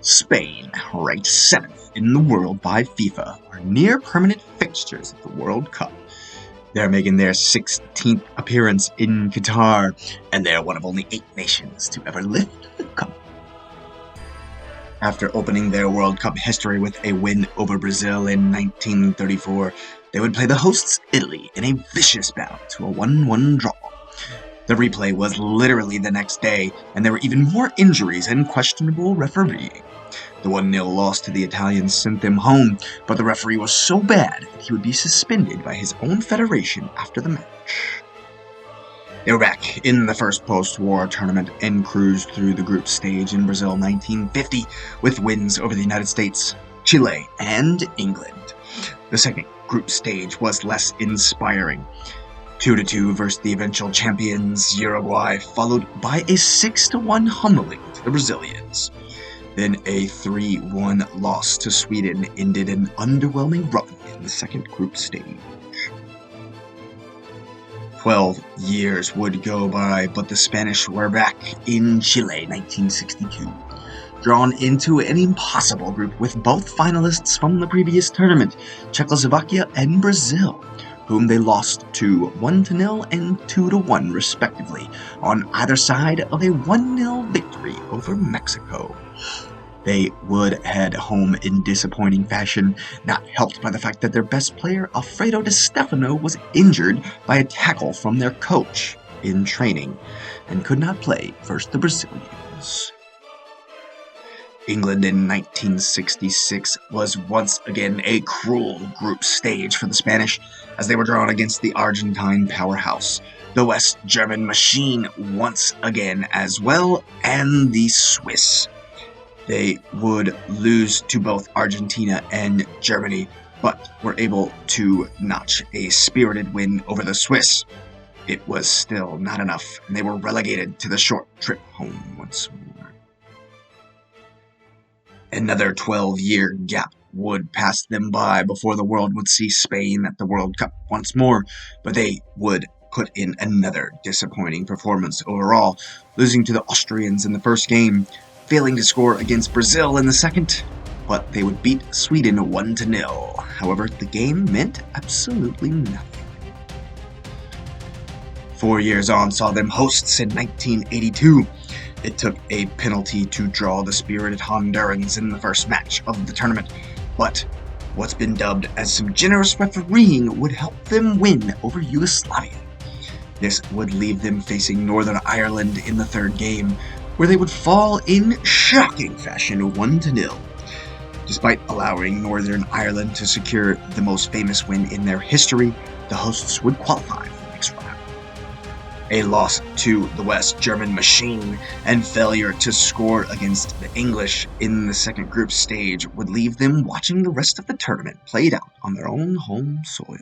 Spain, ranked 7th in the world by FIFA, are near-permanent fixtures of the World Cup. They're making their 16th appearance in Qatar, and they're one of only 8 nations to ever lift the cup. After opening their World Cup history with a win over Brazil in 1934, they would play the hosts Italy in a vicious battle to a 1-1 draw. The replay was literally the next day, and there were even more injuries and questionable refereeing. The 1-0 loss to the Italians sent them home, but the referee was so bad that he would be suspended by his own federation after the match. They were back in the first post-war tournament and cruised through the group stage in Brazil 1950 with wins over the United States, Chile, and England. The second group stage was less inspiring. 2-2 versus the eventual champions Uruguay, followed by a 6-1 humbling to the Brazilians. Then a 3-1 loss to Sweden ended an underwhelming run in the second group stage. 12 years would go by, but the Spanish were back in Chile 1962, drawn into an impossible group with both finalists from the previous tournament, Czechoslovakia and Brazil, whom they lost to 1-0 and 2-1 respectively, on either side of a 1-0 victory over Mexico. They would head home in disappointing fashion, not helped by the fact that their best player, Alfredo Di Stefano, was injured by a tackle from their coach in training, and could not play versus the Brazilians. England in 1966 was once again a cruel group stage for the Spanish, as they were drawn against the Argentine powerhouse, the West German machine once again as well, and the Swiss. They would lose to both Argentina and Germany, but were able to notch a spirited win over the Swiss. It was still not enough, and they were relegated to the short trip home once more. Another 12-year gap would pass them by before the world would see Spain at the World Cup once more, but they would put in another disappointing performance overall, losing to the Austrians in the first game, failing to score against Brazil in the second, but they would beat Sweden 1-0. However, the game meant absolutely nothing. 4 years on saw them hosts in 1982. It took a penalty to draw the spirited Hondurans in the first match of the tournament, but what's been dubbed as some generous refereeing would help them win over Yugoslavia. This would leave them facing Northern Ireland in the third game, where they would fall in shocking fashion 1-0. Despite allowing Northern Ireland to secure the most famous win in their history, the hosts would qualify for the next round. A loss to the West German machine and failure to score against the English in the second group stage would leave them watching the rest of the tournament played out on their own home soil.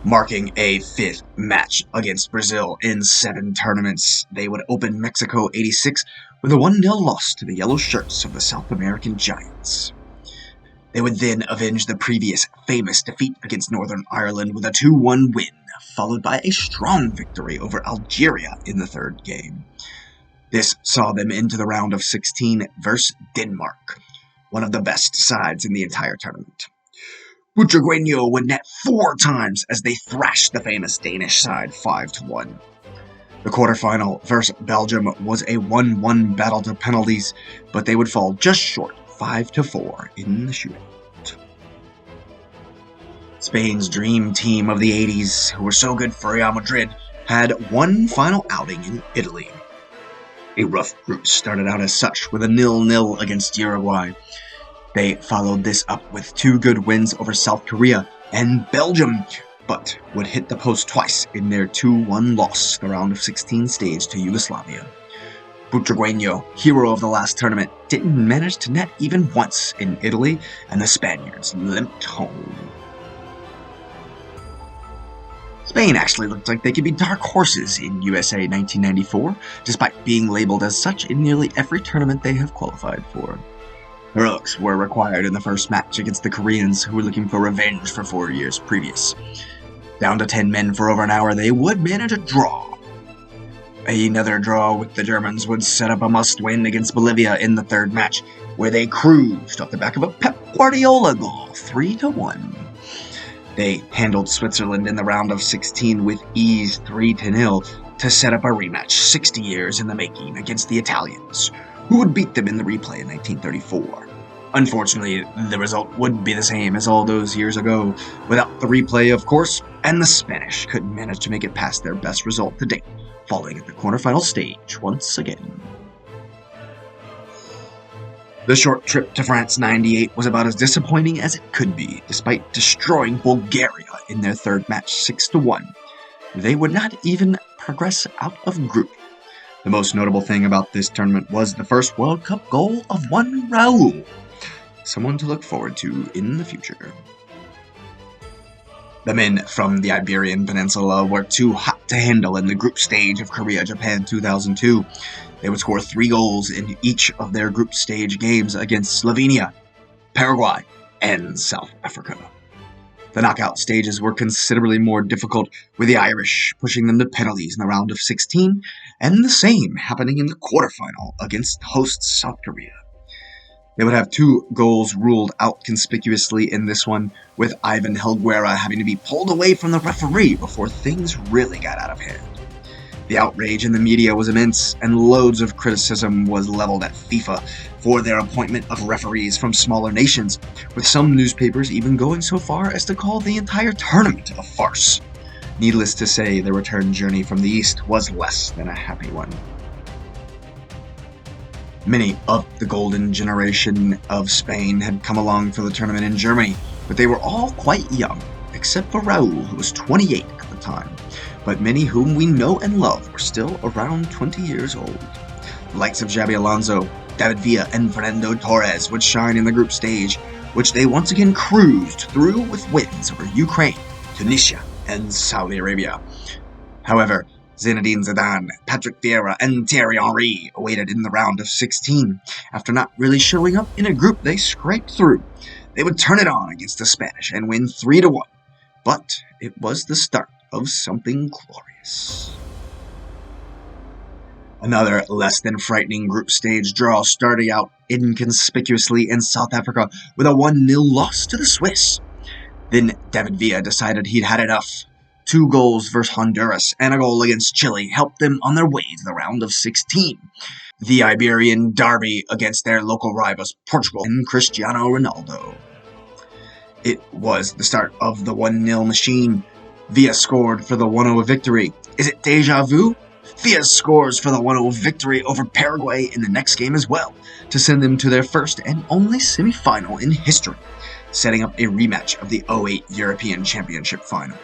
Marking a 5th match against Brazil in 7 tournaments, they would open Mexico 86 with a 1-0 loss to the Yellow Shirts of the South American Giants. They would then avenge the previous famous defeat against Northern Ireland with a 2-1 win, followed by a strong victory over Algeria in the third game. This saw them into the round of 16 versus Denmark, one of the best sides in the entire tournament. Butragueño would net 4 times as they thrashed the famous Danish side 5-1. The quarterfinal versus Belgium was a 1-1 battle to penalties, but they would fall just short 5-4 in the shootout. Spain's dream team of the 80s, who were so good for Real Madrid, had one final outing in Italy. A rough group started out as such with a 0-0 against Uruguay. They followed this up with 2 good wins over South Korea and Belgium, but would hit the post twice in their 2-1 loss the round of 16 stage to Yugoslavia. Butragueño, hero of the last tournament, didn't manage to net even once in Italy, and the Spaniards limped home. Spain actually looked like they could be dark horses in USA 1994, despite being labeled as such in nearly every tournament they have qualified for. Heroics were required in the first match against the Koreans, who were looking for revenge for 4 years previous. Down to 10 men for over an hour, they would manage a draw. Another draw with the Germans would set up a must-win against Bolivia in the third match, where they cruised off the back of a Pep Guardiola goal, 3-1. They handled Switzerland in the round of 16 with ease, 3-0, to set up a rematch 60 years in the making against the Italians, who would beat them in the replay in 1934. Unfortunately, the result would be the same as all those years ago, without the replay, of course, and the Spanish couldn't manage to make it past their best result to date, falling at the quarterfinal stage once again. The short trip to France '98 was about as disappointing as it could be, despite destroying Bulgaria in their third match 6-1. They would not even progress out of group. The most notable thing about this tournament was the first World Cup goal of one Raul, someone to look forward to in the future. The men from the Iberian Peninsula were too hot to handle in the group stage of Korea-Japan 2002. They would score 3 goals in each of their group stage games against Slovenia, Paraguay, and South Africa. The knockout stages were considerably more difficult, with the Irish pushing them to penalties in the round of 16, and the same happening in the quarterfinal against hosts South Korea. They would have 2 goals ruled out conspicuously in this one, with Ivan Helguera having to be pulled away from the referee before things really got out of hand. The outrage in the media was immense, and loads of criticism was leveled at FIFA for their appointment of referees from smaller nations, with some newspapers even going so far as to call the entire tournament a farce. Needless to say, the return journey from the East was less than a happy one. Many of the golden generation of Spain had come along for the tournament in Germany, but they were all quite young, except for Raul, who was 28 at the time. But many whom we know and love were still around 20 years old. The likes of Xabi Alonso, David Villa, and Fernando Torres would shine in the group stage, which they once again cruised through with wins over Ukraine, Tunisia, and Saudi Arabia. However, Zinedine Zidane, Patrick Vieira, and Thierry Henry awaited in the round of 16. After not really showing up in a group they scraped through, they would turn it on against the Spanish and win 3-1. But it was the start of something glorious. Another less than frightening group stage draw started out inconspicuously in South Africa with a 1-0 loss to the Swiss. Then David Villa decided he'd had enough. 2 goals versus Honduras and a goal against Chile helped them on their way to the round of 16. The Iberian derby against their local rivals Portugal and Cristiano Ronaldo. It was the start of the 1-0 machine. Villa scored for the 1-0 victory. Is it deja vu? Villa scores for the 1-0 victory over Paraguay in the next game as well, to send them to their first and only semi-final in history, setting up a rematch of the '08 European Championship final.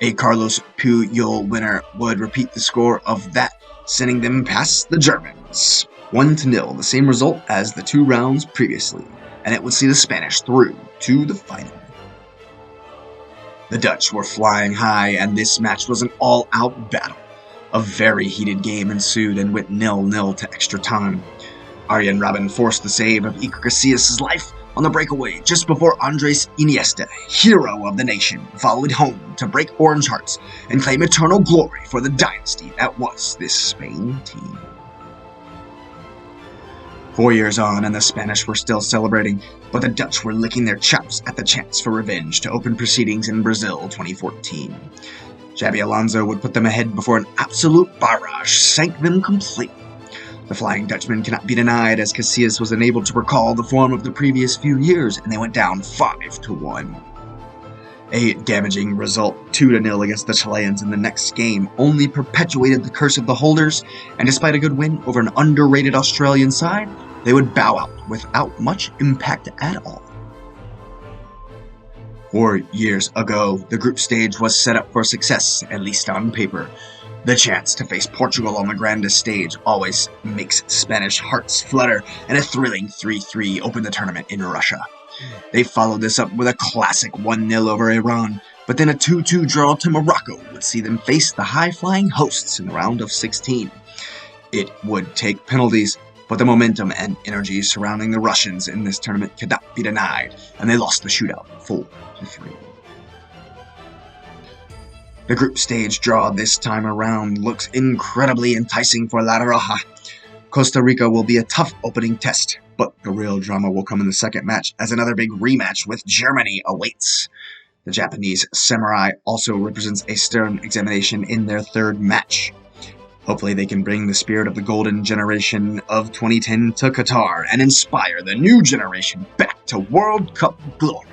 A Carlos Puyol winner would repeat the score of that, sending them past the Germans. 1-0, the same result as the 2 rounds previously, and it would see the Spanish through to the final. The Dutch were flying high, and this match was an all-out battle. A very heated game ensued and went 0-0 to extra time. Arjen Robben forced the save of Iker Casillas' life on the breakaway just before Andres Iniesta, hero of the nation, followed home to break orange hearts and claim eternal glory for the dynasty that was this Spain team. 4 years on, and the Spanish were still celebrating, but the Dutch were licking their chops at the chance for revenge to open proceedings in Brazil 2014. Xabi Alonso would put them ahead before an absolute barrage sank them completely. The Flying Dutchman cannot be denied, as Casillas was unable to recall the form of the previous few years, and they went down 5-1. A damaging result, 2-0 against the Chileans in the next game, only perpetuated the curse of the holders, and despite a good win over an underrated Australian side, they would bow out without much impact at all. 4 years ago, the group stage was set up for success, at least on paper. The chance to face Portugal on the grandest stage always makes Spanish hearts flutter, and a thrilling 3-3 opened the tournament in Russia. They followed this up with a classic 1-0 over Iran, but then a 2-2 draw to Morocco would see them face the high-flying hosts in the round of 16. It would take penalties, but the momentum and energy surrounding the Russians in this tournament could not be denied, and they lost the shootout 4-3. The group stage draw this time around looks incredibly enticing for La Roja. Costa Rica will be a tough opening test, but the real drama will come in the second match as another big rematch with Germany awaits. The Japanese samurai also represents a stern examination in their third match. Hopefully they can bring the spirit of the golden generation of 2010 to Qatar and inspire the new generation back to World Cup glory.